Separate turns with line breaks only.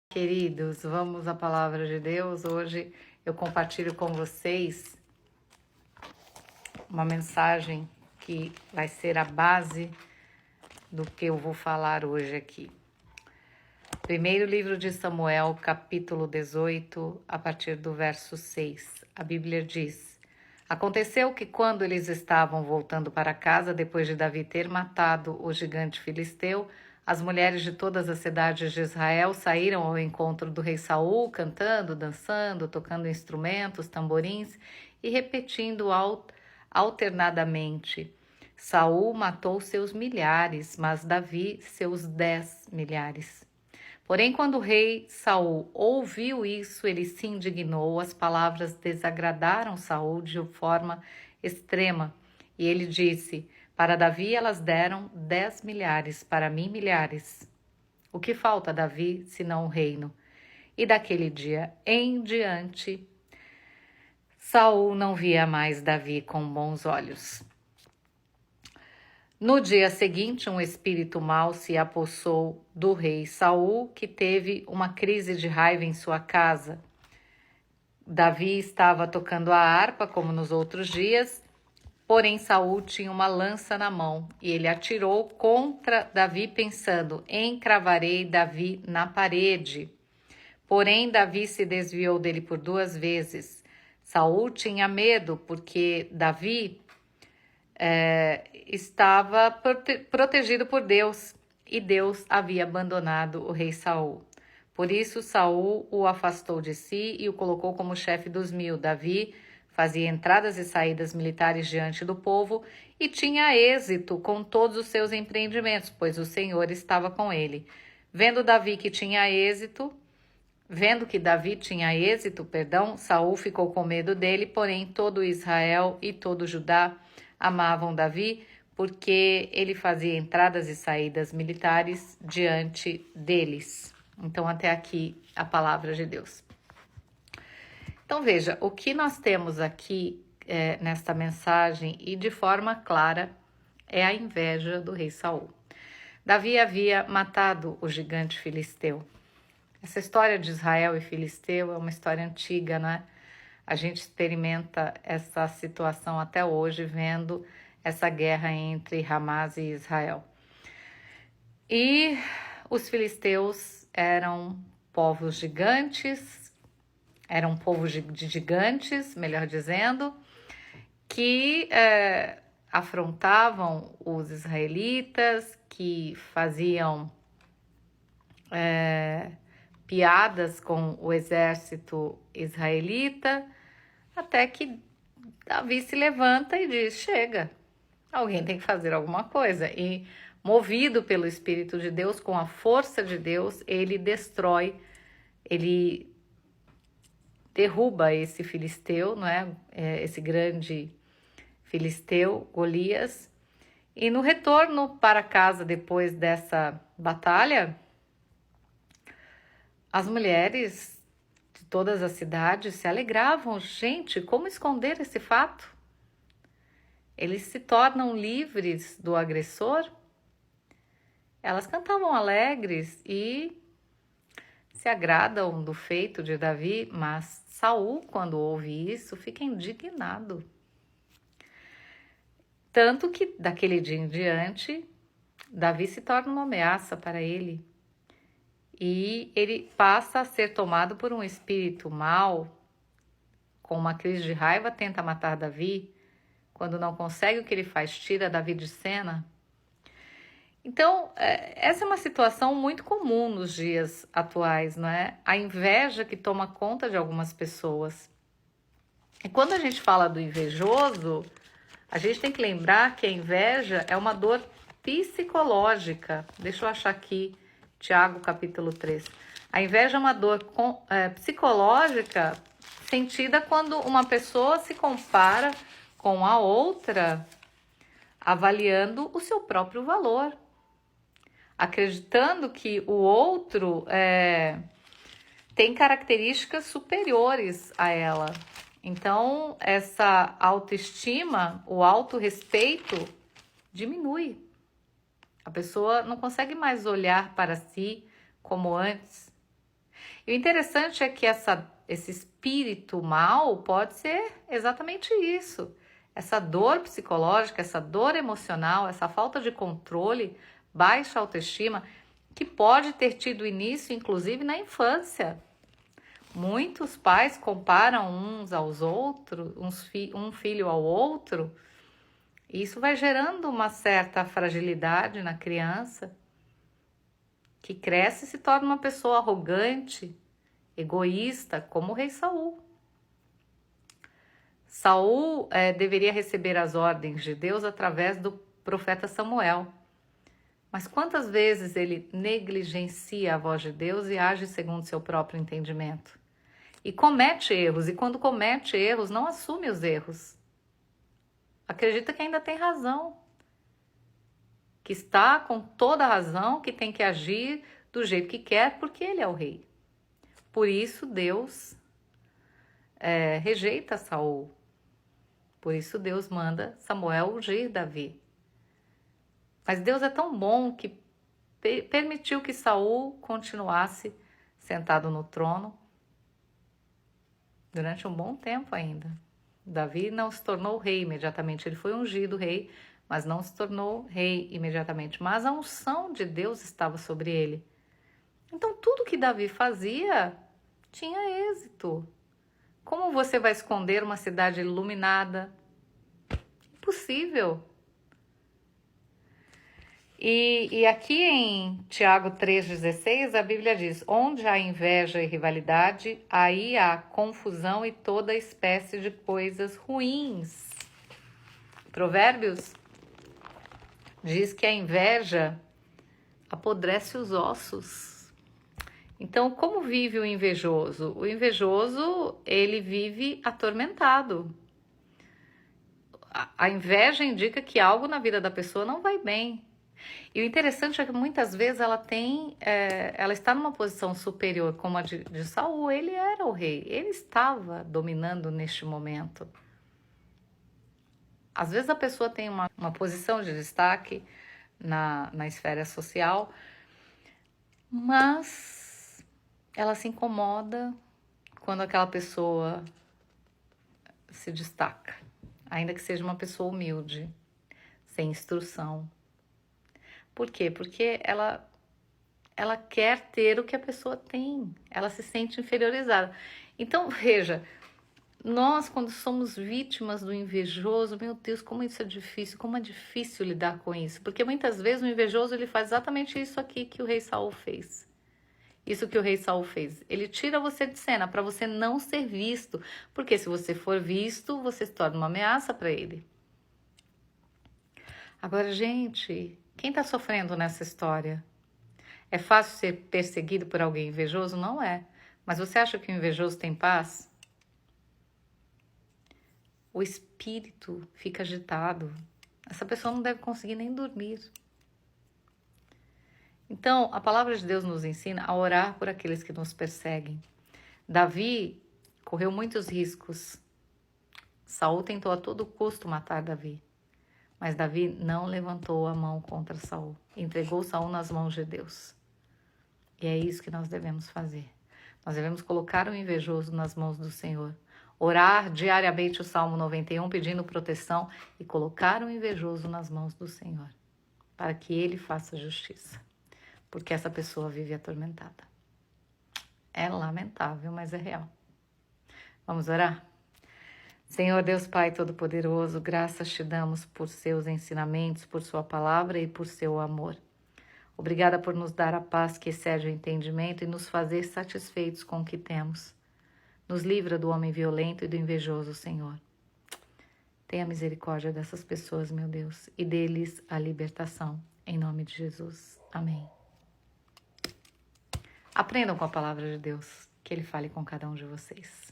Queridos, vamos à palavra de Deus. Hoje eu compartilho com vocês uma mensagem que vai ser a base do que eu vou falar hoje aqui. Primeiro livro de Samuel, capítulo 18, a partir do verso 6. A Bíblia diz: Aconteceu que quando eles estavam voltando para casa, depois de Davi ter matado o gigante filisteu, as mulheres de todas as cidades de Israel saíram ao encontro do rei Saul, cantando, dançando, tocando instrumentos, tamborins e repetindo alternadamente: Saul matou seus milhares, mas Davi seus 10 milhares. Porém, quando o rei Saul ouviu isso, ele se indignou, as palavras desagradaram Saul de forma extrema, e ele disse: Para Davi elas deram 10 milhares, para mim milhares. O que falta a Davi, senão o reino? E daquele dia em diante, Saul não via mais Davi com bons olhos. No dia seguinte, um espírito mau se apossou do rei Saul, que teve uma crise de raiva em sua casa. Davi estava tocando a harpa, como nos outros dias, porém Saul tinha uma lança na mão, e ele atirou contra Davi, pensando: encravarei Davi na parede. Porém, Davi se desviou dele por 2 vezes. Saul tinha medo, porque Davi estava protegido por Deus, e Deus havia abandonado o rei Saul. Por isso Saul o afastou de si e o colocou como chefe dos 1000. Davi fazia entradas e saídas militares diante do povo e tinha êxito com todos os seus empreendimentos, pois o Senhor estava com ele. Vendo que Davi tinha êxito, Saul ficou com medo dele, porém todo Israel e todo Judá amavam Davi, porque ele fazia entradas e saídas militares diante deles. Então, até aqui a palavra de Deus. Então, veja, o que nós temos aqui nesta mensagem, e de forma clara, é a inveja do rei Saul. Davi havia matado o gigante filisteu. Essa história de Israel e filisteu é uma história antiga, né? A gente experimenta essa situação até hoje, vendo essa guerra entre Hamas e Israel. E os filisteus eram povos gigantes, eram um povo de gigantes, melhor dizendo, que afrontavam os israelitas, que faziam piadas com o exército israelita, até que Davi se levanta e diz: chega, alguém tem que fazer alguma coisa. E movido pelo Espírito de Deus, com a força de Deus, ele derruba esse filisteu, não é? Esse grande filisteu, Golias. E no retorno para casa depois dessa batalha, as mulheres de todas as cidades se alegravam. Gente, como esconder esse fato? Eles se tornam livres do agressor? Elas cantavam alegres e se agradam do feito de Davi, mas Saul, quando ouve isso, fica indignado. Tanto que, daquele dia em diante, Davi se torna uma ameaça para ele. E ele passa a ser tomado por um espírito mau, com uma crise de raiva, tenta matar Davi. Quando não consegue, o que ele faz? Tira Davi de cena. Então, essa é uma situação muito comum nos dias atuais, não é? A inveja que toma conta de algumas pessoas. E quando a gente fala do invejoso, a gente tem que lembrar que a inveja é uma dor psicológica. Deixa eu achar aqui, Tiago, capítulo 3. A inveja é uma dor psicológica sentida quando uma pessoa se compara com a outra, avaliando o seu próprio valor, acreditando que o outro tem características superiores a ela. Então, essa autoestima, o autorrespeito diminui. A pessoa não consegue mais olhar para si como antes. E o interessante é que esse espírito mal pode ser exatamente isso. Essa dor psicológica, essa dor emocional, essa falta de controle, baixa autoestima, que pode ter tido início, inclusive, na infância. Muitos pais comparam uns aos outros, um filho ao outro, e isso vai gerando uma certa fragilidade na criança, que cresce e se torna uma pessoa arrogante, egoísta, como o rei Saul. Saul deveria receber as ordens de Deus através do profeta Samuel. Mas quantas vezes ele negligencia a voz de Deus e age segundo seu próprio entendimento? E comete erros, e quando comete erros, não assume os erros. Acredita que ainda tem razão, que está com toda a razão, que tem que agir do jeito que quer, porque ele é o rei. Por isso Deus rejeita Saul. Por isso Deus manda Samuel ungir Davi. Mas Deus é tão bom que permitiu que Saul continuasse sentado no trono durante um bom tempo ainda. Davi não se tornou rei imediatamente, ele foi ungido rei, mas não se tornou rei imediatamente. Mas a unção de Deus estava sobre ele. Então tudo que Davi fazia tinha êxito. Como você vai esconder uma cidade iluminada? Impossível. E aqui em Tiago 3,16, a Bíblia diz: onde há inveja e rivalidade, aí há confusão e toda espécie de coisas ruins. Provérbios diz que a inveja apodrece os ossos. Então, como vive o invejoso? O invejoso, ele vive atormentado. A inveja indica que algo na vida da pessoa não vai bem. E o interessante é que muitas vezes ela está numa posição superior, como a de Saul. Ele era o rei, ele estava dominando neste momento. Às vezes a pessoa tem uma posição de destaque na esfera social, mas ela se incomoda quando aquela pessoa se destaca, ainda que seja uma pessoa humilde, sem instrução. Por quê? Porque ela quer ter o que a pessoa tem, ela se sente inferiorizada. Então, veja, nós quando somos vítimas do invejoso, meu Deus, como isso é difícil, como é difícil lidar com isso. Porque muitas vezes o invejoso ele faz exatamente isso aqui que o rei Saul fez. Isso que o rei Saul fez. Ele tira você de cena para você não ser visto. Porque se você for visto, você se torna uma ameaça para ele. Agora, gente, quem está sofrendo nessa história? É fácil ser perseguido por alguém invejoso? Não é. Mas você acha que o invejoso tem paz? O espírito fica agitado. Essa pessoa não deve conseguir nem dormir. Então, a palavra de Deus nos ensina a orar por aqueles que nos perseguem. Davi correu muitos riscos. Saul tentou a todo custo matar Davi. Mas Davi não levantou a mão contra Saul. Entregou Saul nas mãos de Deus. E é isso que nós devemos fazer. Nós devemos colocar o invejoso nas mãos do Senhor. Orar diariamente o Salmo 91, pedindo proteção e colocar o invejoso nas mãos do Senhor, para que Ele faça justiça, porque essa pessoa vive atormentada. É lamentável, mas é real. Vamos orar? Senhor Deus Pai Todo-Poderoso, graças te damos por seus ensinamentos, por sua palavra e por seu amor. Obrigada por nos dar a paz que excede o entendimento e nos fazer satisfeitos com o que temos. Nos livra do homem violento e do invejoso, Senhor. Tenha misericórdia dessas pessoas, meu Deus, e dê-lhes a libertação, em nome de Jesus. Amém. Aprendam com a palavra de Deus, que Ele fale com cada um de vocês.